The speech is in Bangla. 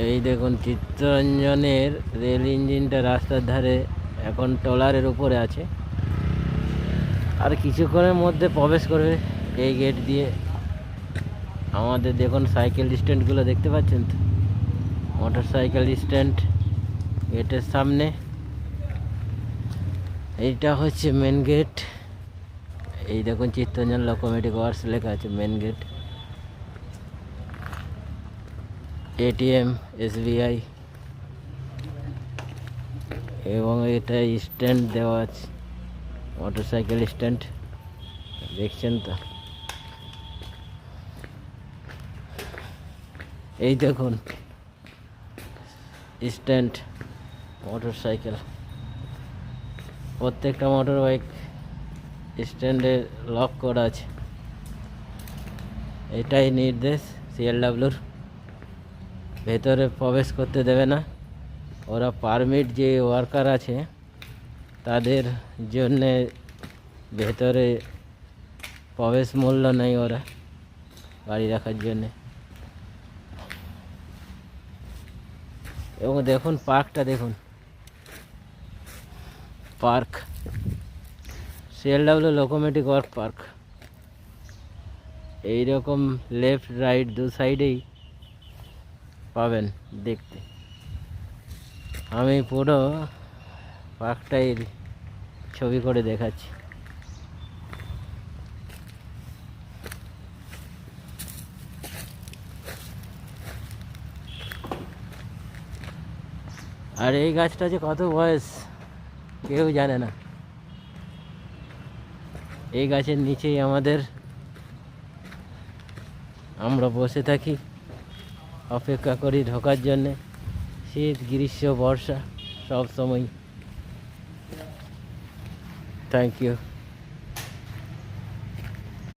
এই দেখুন চিত্তরঞ্জনের রেল ইঞ্জিনটা রাস্তার ধারে এখন ট্রলারের উপরে আছে, আর কিছুক্ষণের মধ্যে প্রবেশ করবে এই গেট দিয়ে। আমাদের দেখুন সাইকেল স্ট্যান্ডগুলো দেখতে পাচ্ছেন তো, মোটর সাইকেল স্ট্যান্ড গেটের সামনে। এইটা হচ্ছে মেন গেট। এই দেখুন চিত্তরঞ্জন লোকোমেটিক ওয়ার্কস লেখা আছে মেন গেট। এটিএম, এসবিআই এবং এটা স্ট্যান্ড দেওয়া আছে, মোটর সাইকেল স্ট্যান্ড দেখছেন তো। এই দেখুন স্ট্যান্ড মোটর সাইকেল, প্রত্যেকটা মোটর বাইক স্ট্যান্ডে লক করা আছে। এটাই নির্দেশ সিএলডব্লিউর, ভেতরে প্রবেশ করতে দেবে না ওরা। পারমিট যে ওয়ার্কার আছে তাদের জন্যে ভেতরে প্রবেশ মূল্য নেই ওরা গাড়ি রাখার জন্যে। এবং দেখুন পার্কটা দেখুন, পার্ক সিএলডব্লিউ লোকোমেটিক ওয়ার্ক পার্ক। এইরকম লেফট রাইট দু সাইডেই পাবেন দেখতে। আমি পুরো পার্কটাই ছবি করে দেখাচ্ছি। আর এই গাছটা যে কত বয়স কেউ জানে না। এই গাছের নিচেই আমরা বসে থাকি, অপেক্ষা করি ঢোকার জন্যে। শীত, গ্রীষ্ম, বর্ষা সব সময়। Thank you.